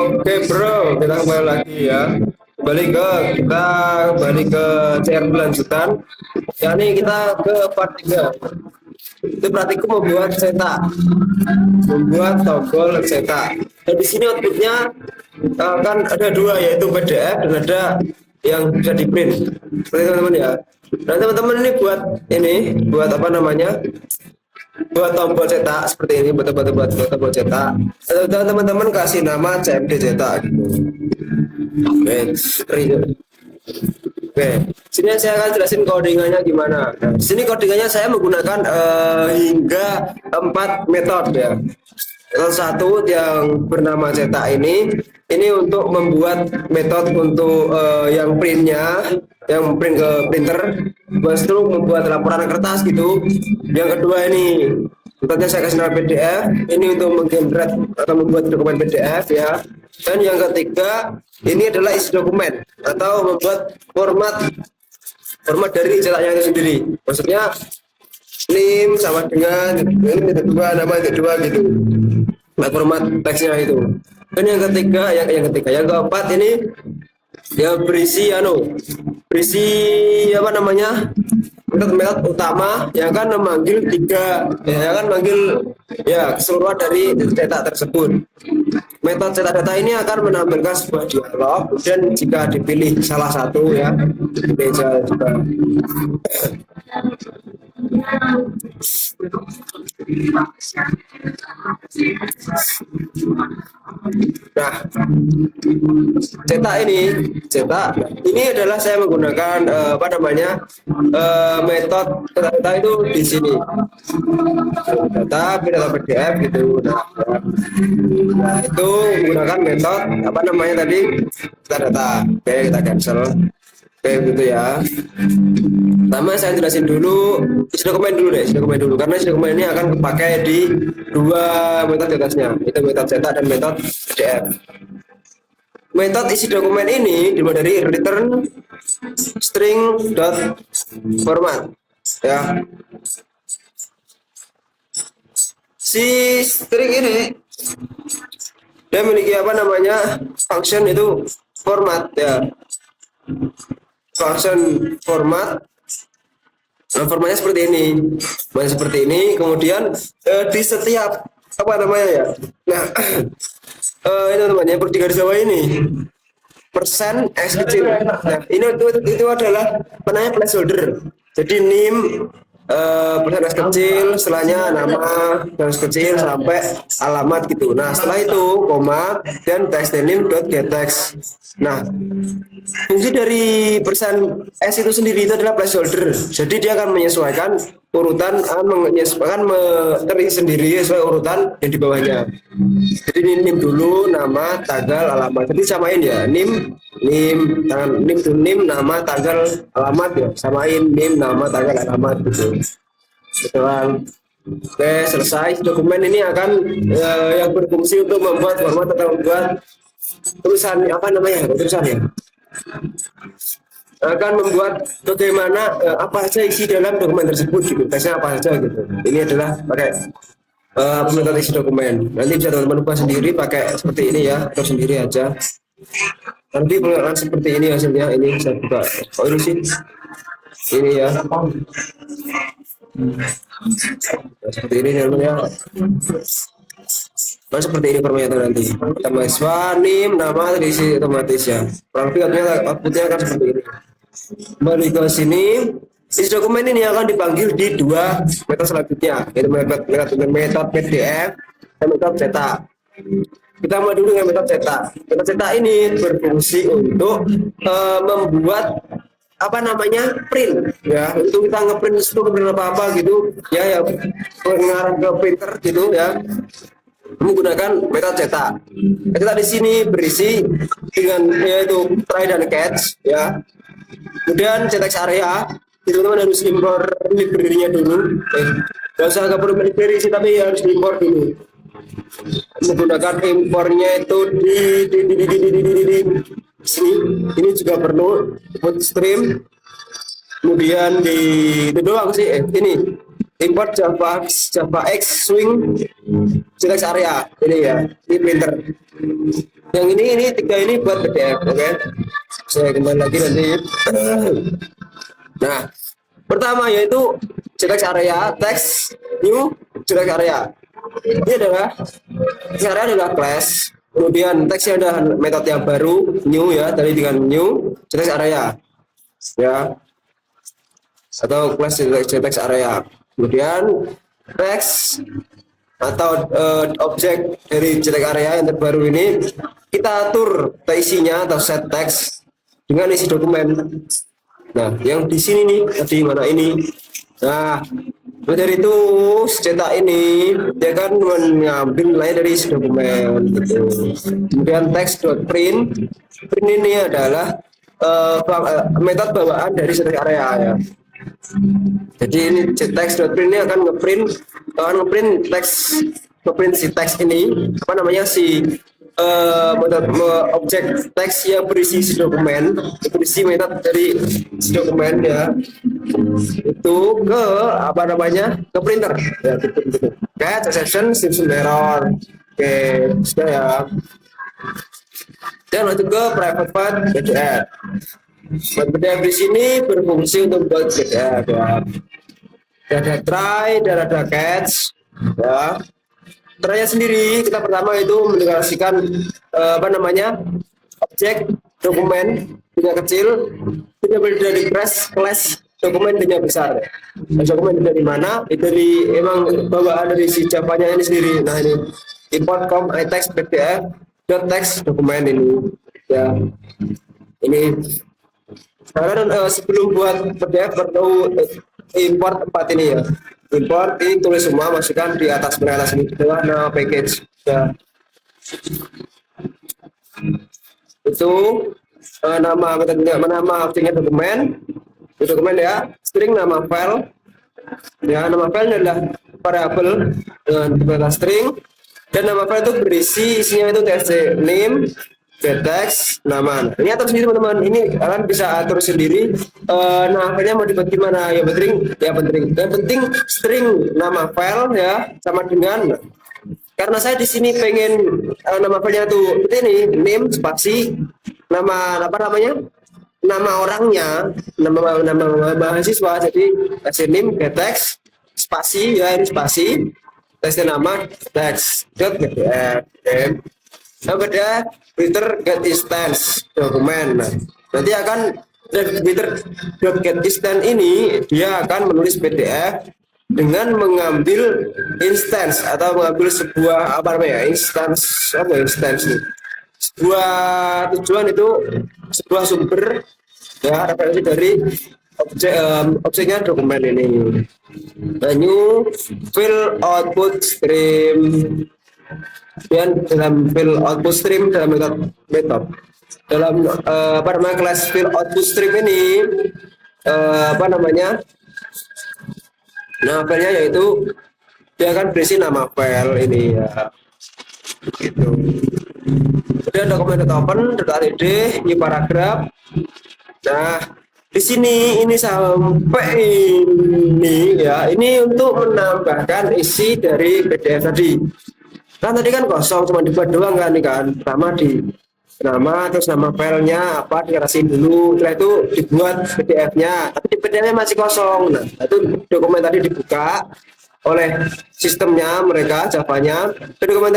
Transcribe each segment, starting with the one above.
Oke bro, kita kembali lagi ya. Kita kembali ke CR berlanjutan. Ya ini kita ke part 3. Itu praktikum membuat tombol cetak. Dan di sini outputnya kan ada dua, yaitu PDF dan ada yang bisa di print. Seperti teman-teman ya. Nah teman-teman buat apa namanya? Buat tombol cetak seperti ini, buat tombol cetak. Dan teman-teman kasih nama CMD cetak gitu. Oke, Oke, sini saya akan jelasin codingannya gimana. Nah, di sini codingannya saya menggunakan hingga 4 metode ya. Metode satu yang bernama cetak ini untuk membuat metode untuk yang yang print ke printer, terus itu membuat laporan kertas gitu. Yang kedua ini, metodenya saya kasih nama PDF, ini untuk menggenerate atau membuat dokumen PDF ya. Dan yang ketiga, ini adalah isi dokumen atau membuat format dari cetaknya itu sendiri. Maksudnya NIM sama dengan ini kedua, nama kedua gitu. Nah, format teksnya itu. Dan yang keempat ini ya berisi apa namanya? Metode utama yang akan memanggil keseluruhan dari cetak tersebut. Metode cetak data ini akan menampilkan sebuah dialog dan jika dipilih salah satu ya meja juga. Nah, cetak ini adalah saya menggunakan metode cetak data itu di sini. Data PDF gitu. Nah, itu menggunakan metode tadi cetak data. Oke, kita cancel. Oke, gitu ya. Pertama saya jelasin dulu isi dokumen dulu karena isi dokumen ini akan dipakai di dua metode atasnya, itu metode cetak dan metode PDF. Metode isi dokumen ini dimulai dari return string dot format ya. Si string ini dia memiliki function itu format ya. Function format. Nah, formatnya seperti ini. Kemudian di setiap Nah, ini teman-teman perlu digarisbawahi ini persen x kecil. Nah, itu adalah placeholder. Jadi NIM persen x kecil, setelahnya nama garis kecil sampai alamat gitu. Nah, setelah itu koma dan textName.getText. Nah, fungsi dari persen s itu sendiri itu adalah placeholder. Jadi dia akan menyesuaikan urutan, terisi sendiri sesuai urutan yang di bawahnya. Jadi ini NIM dulu, nama, tanggal, alamat. Jadi samain ya, NIM, nama, tanggal, alamat ya. Samain NIM, nama, tanggal, alamat gitu. Betul. Oke, selesai. Dokumen ini akan yang berfungsi untuk membuat format atau membuat tulisan akan membuat bagaimana apa saja isi dalam dokumen tersebut gitu, teksnya apa saja gitu. Ini adalah pakai metode isi dokumen. Nanti bisa teman-teman buat sendiri pakai seperti ini ya, atau sendiri aja. Nanti pengenalan seperti ini hasilnya. Ini saya buka. Ini sih ini ya. Seperti ini namanya. Nah, seperti ini formatnya nanti. Kita mahasiswa, NIM, nama terisi otomatis ya. Kurang lebih outputnya akan seperti ini. Kembali ke sini, isi dokumen ini akan dipanggil di dua metode selanjutnya, yaitu metode PDF dan metode cetak. Kita mulai dulu dengan metode cetak. Metode cetak ini berfungsi untuk membuat print ya, untuk kita ngeprint apa gitu ya, mengarah ke printer gitu ya, menggunakan metode cetak. Cetak di sini berisi dengan yaitu try dan catch ya. Kemudian cetak area, itu teman harus impor library-nya dulu. Gak usah perlu library sih, tapi harus diimpor dulu. Menggunakan impornya itu di sini. Ini juga perlu input stream. Kemudian di itu doang sih ini import Java Java X Swing JTEX area ini ya, ini printer. Yang ini tiga ini buat PDF, oke. Saya kembali lagi nanti. Nah, pertama yaitu JTEX area, text new JTEX area. Ini adalah JTEX area adalah class. Kemudian teksnya ada metode yang baru new ya, tadi dengan new JTEX area ya, atau class JTEX area. Kemudian text atau objek dari JTEX area yang terbaru ini kita atur isinya atau set text dengan isi dokumen. Nah, yang di sini nih tadi mana ini? Nah, dari itu cetak ini dia kan mengambil nilai dari isi dokumen gitu. Kemudian text.print ini adalah metode bawaan dari JTEX area ya. Jadi ini text.print ini akan ngeprint teks, ngeprint si teks ini apa namanya si objek teks yang berisi si dokumen, berisi metode dari si dokumen ya, itu ke apa namanya ke printer ya, gitu. Catch exception Simpson error. Oke, sudah ya. Dan lanjut ke private path PDF. PDF di sini berfungsi untuk buat PDF ya. Ada try dan ada catch ya. Try sendiri kita pertama itu mendeklarasikan apa namanya objek dokumen punya kecil, punya dari class dokumen punya besar. Nah, dokumen dari mana? Itu dari emang bawaan dari si Java-nya ini sendiri. Nah ini import com itext pdf .text dokumen ini ya. Ini karena sebelum buat PDF perlu import 4 ini ya. Import ini tulis semua, masukkan di atas ini adalah nama package ya. Itu nama objeknya dokumen ya, string nama file ya, nama file adalah variabel dengan string, dan nama file itu berisi isinya itu txt name text nama. Ini atur sendiri teman-teman, ini kalian bisa atur sendiri nah filenya mau dibuat gimana. Yang penting string nama file ya sama dengan, karena saya di sini pengen nama filenya tuh seperti ini, name spasi nama apa namanya nama orangnya, nama mahasiswa, jadi kasih name text spasi ya, ini spasi teksnya nama text .pdf. Kemudian printer get instance dokumen. Nah, nanti akan get instance ini dia akan menulis PDF dengan mengambil instance atau mengambil sebuah apa namanya instance sebuah tujuan, itu sebuah sumber ya, referensi dari objeknya dokumen ini. Nah, new fill output stream, dan dalam fill output stream dalam metode dalam apa namanya kelas fill output stream ini apa namanya nama filenya yaitu dia akan berisi nama file ini ya gitu. Kemudian dokumen open.id new paragraph. Nah di sini ini sampai ini ya, ini untuk menambahkan isi dari PDF tadi. Kan tadi kan kosong, cuma dibuat doang kan, nih kan. Pertama di nama, terus nama filenya apa dikasih dulu, setelah itu dibuat PDF-nya. Tapi di PDF-nya masih kosong. Nah, itu dokumen tadi dibuka oleh sistemnya mereka, Java-nya. Dokumen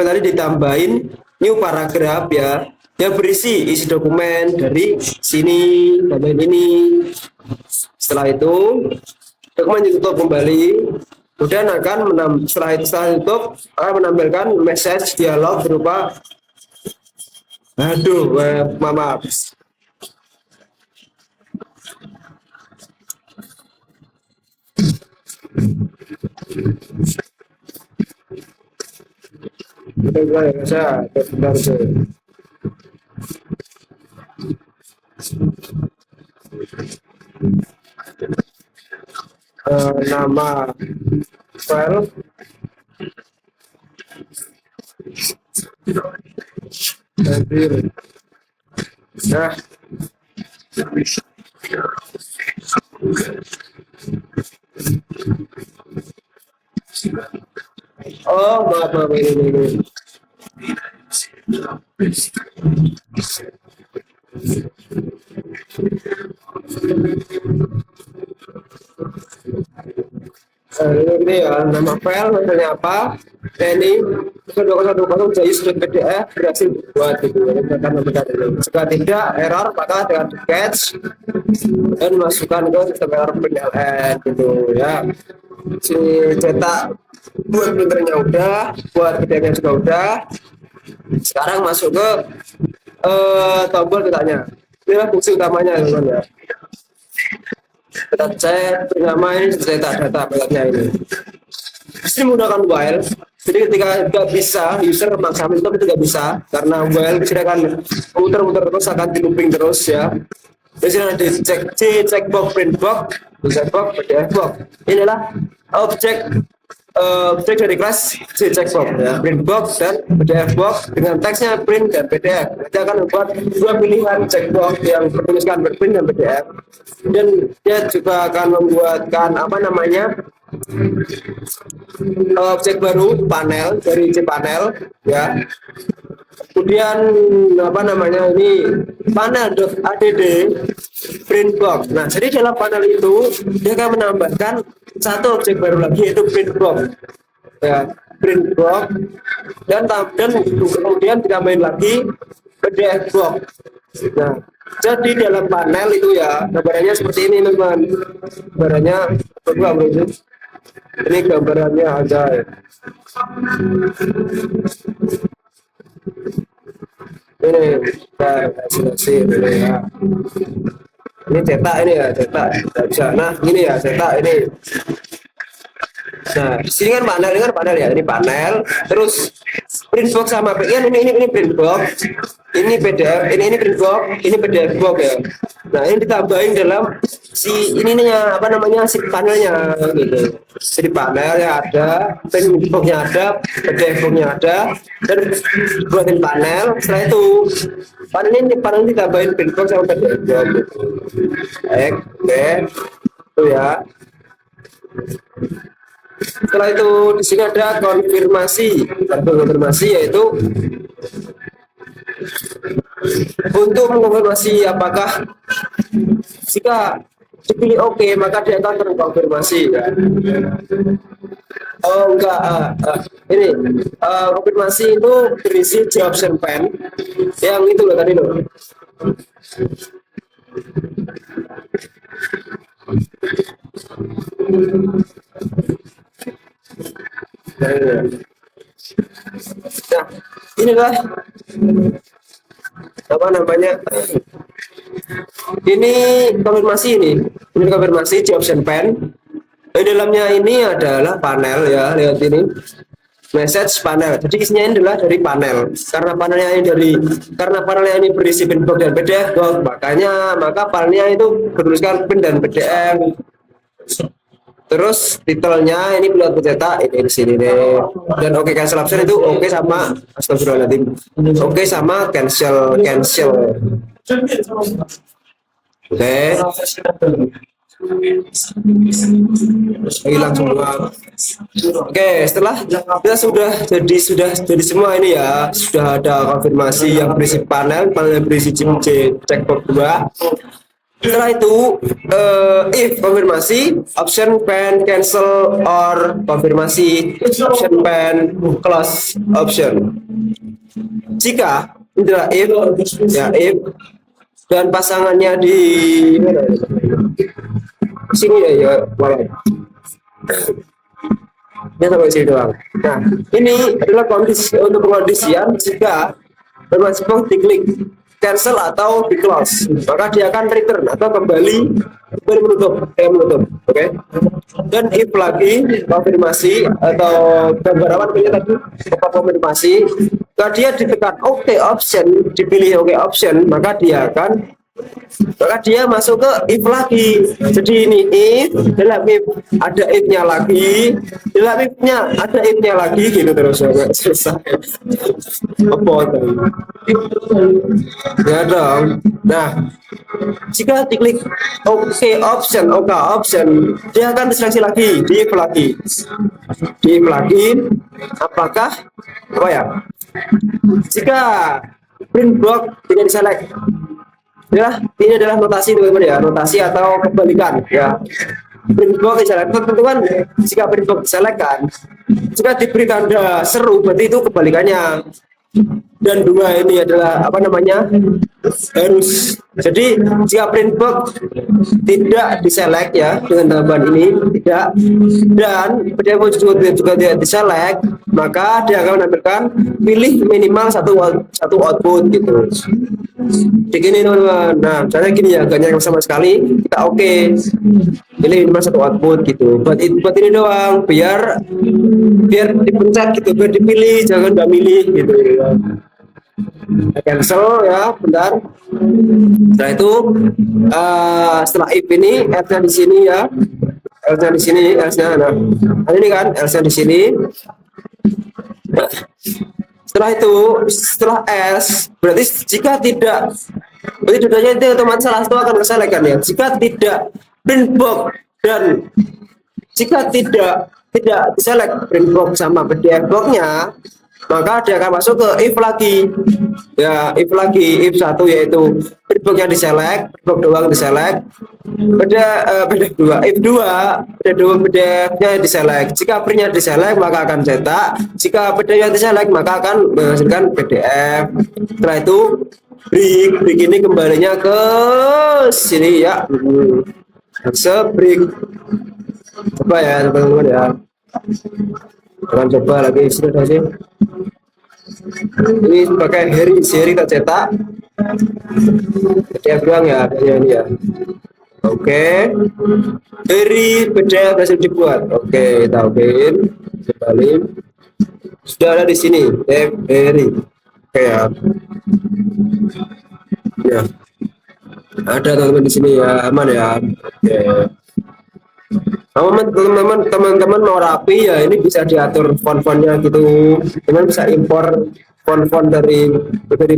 tadi ditambahin new paragraph ya, yang berisi isi dokumen dari sini, bagian ini. Setelah itu dokumen ditutup kembali. Kemudian setelah itu akan menampilkan message dialog berupa maaf. Nama file nah Oh, maaf, maaf, ini. Ini ya nama file misalnya apa, ini 2010 jadi sudah PDF berhasil dibuat gitu ya, karena jika tidak error maka dengan di catch dan masukkan ke sistem error PLN gitu ya. Si cetak buat printernya udah, buat PDF-nya juga udah. Sekarang masuk ke tombol cetaknya. Inilah fungsi utamanya teman-teman ya. Kita cek nama ini cetak data peleknya ini. Pasti menggunakan while. Jadi ketika nggak bisa user memaksa itu tidak bisa karena while bisa akan muter-muter terus, akan di looping terus ya. Di sini ada checkbox, print box, checkbox, PDF box. Inilah objek objek dari kelas checkbox ya, print box dan PDF box dengan teksnya print dan PDF. Kita akan membuat dua pilihan checkbox yang bertuliskan print dan PDF. Dan dia juga akan membuatkan apa namanya objek baru panel dari cPanel ya. Kemudian apa namanya ini panel.add print box. Nah, jadi dalam panel itu dia akan menambahkan satu objek baru lagi yaitu print box. Ya, print box dan kemudian ditambahin lagi PDF box. Nah, jadi dalam panel itu ya gambarannya seperti ini teman-teman. Gambarannya ini gambarannya ada ya. Ini hasil ini ya. Ini cetak ini ya, cetak tidak bisa. Nah ini ya cetak ini. Nah di sini kan panel ya, ini panel. Terus print box sama ini print box, ini PDF, ini print box, ini PDF box ya. Nah ini ditambahin dalam si ininya apa namanya si panelnya gitu. Jadi panelnya ada, print boxnya ada, PDF boxnya ada, dan buatin panel. Setelah itu panel ditambahin print box sama PDF box gitu. Oke, itu ya. Setelah itu di sini ada konfirmasi yaitu untuk mengkonfirmasi apakah jika dipilih oke maka dia akan terkonfirmasi ya. Oh enggak, ini konfirmasi itu berisi option pen yang itu loh tadi loh. Nah, inilah apa namanya ini konfirmasi di option pen. Di dalamnya ini adalah panel ya, lihat ini message panel. Jadi isinya ini adalah dari panel. Karena panelnya ini berisi print box dan PDF box, maka panelnya itu bertuliskan print dan PDF. Terus titelnya ini buat pencetak ini di sini deh. Dan oke cancel option itu oke sama astagfirullahaladzim. Oke sama cancel. Oke. Hilang semua. Oke, setelah kita sudah jadi semua ini ya, sudah ada konfirmasi yang berisi panel yang berisi checkbox 2. Setelah itu if konfirmasi option pen cancel or konfirmasi option pen close option. Jika adalah if dan pasangannya di sini ya ini sampai sini doang. Nah ini adalah kondisi untuk pengondisian jika bermasuk diklik cancel atau di close, maka dia akan return atau kembali menutup. Oke. Dan if lagi konfirmasi atau gambar apa namanya tadi konfirmasi, jika dia ditekan OK option, dipilih OK option, maka dia akan maka dia masuk ke if lagi. Jadi ini if, dalam if ada if-nya lagi, dalam if-nya ada if-nya lagi gitu terus ya, nggak selesai. Apa tadi? Ya dong. Nah, jika diklik OK option, dia akan diseleksi lagi, di if lagi, di if lagi. Apakah apa ya? Jika print block tidak diselect, ya ini adalah notasi teman-teman ya, notasi atau kebalikan ya. Print block diselect tentu kan, jika print block diselect kan, jika diberi tanda seru berarti itu kebalikannya. Dan dua ini adalah apa namanya, harus. Jadi jika print box tidak diselect ya dengan tambahan ini tidak, dan PDF juga tidak diselect, maka dia akan menampilkan pilih minimal satu output gitu. Begini teman-teman. Nah caranya gini ya, gak nyari sama sekali, kita oke, pilih minimal satu output gitu. Buat ini doang, biar dipencet gitu, biar dipilih, jangan nggak milih gitu. Cancel ya, bentar. Setelah itu setelah if ini else-nya di sini ya, else-nya di sini, else-nya nah ini kan else-nya di sini. Setelah itu, setelah else berarti jika tidak, berarti dudanya itu otomatis salah satu akan keselect kan ya. Jika tidak print box dan jika tidak diselect print box sama PDF box-nya, maka dia akan masuk ke if lagi ya, if lagi, if satu yaitu print box-nya diselect, print box doang diselect, PDF dua, if dua PDF-nya diselect. Jika printnya diselect maka akan cetak, jika PDF-nya diselect maka akan menghasilkan PDF. Setelah itu break ini kembalinya ke sini ya, break. Coba ya teman-teman ya, akan coba lagi sudah sih. Ini pakai seri tak cetak PDF doang ya ini ya. Oke, dari PDF berhasil dibuat. Oke, kita okein kembali, sudah ada di sini dari. Oke ya, ya ada teman-teman di sini ya, aman ya. Oke. Teman-teman mau rapi ya, ini bisa diatur font-fontnya gitu. Teman bisa impor font-font dari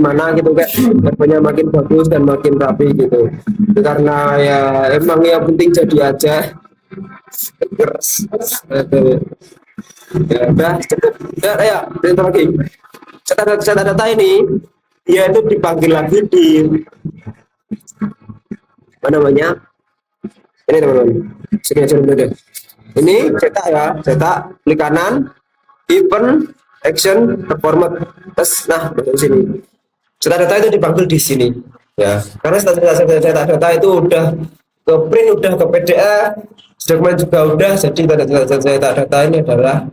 mana gitu, kayak warnanya makin bagus dan makin rapi gitu. Karena ya emang yang penting jadi aja. Ya udah cukup. Ya lagi. Data ini dia itu dipanggil lagi di mana namanya? Ini teman-teman, sini aja dulu deh. Ini cetak ya, cetak, klik kanan, event, action, format, terus nah masuk sini. Cetak data itu dipanggil di sini, ya. Karena setelah cetak data itu udah ke print, udah ke PDF, dokumen juga udah. Jadi cetak data ini adalah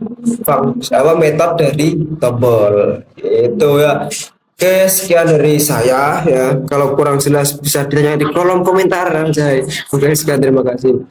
metode dari tombol. Itu ya. Oke, sekian dari saya ya. Kalau kurang jelas bisa ditanya di kolom komentar aja. Oke, sekian, terima kasih.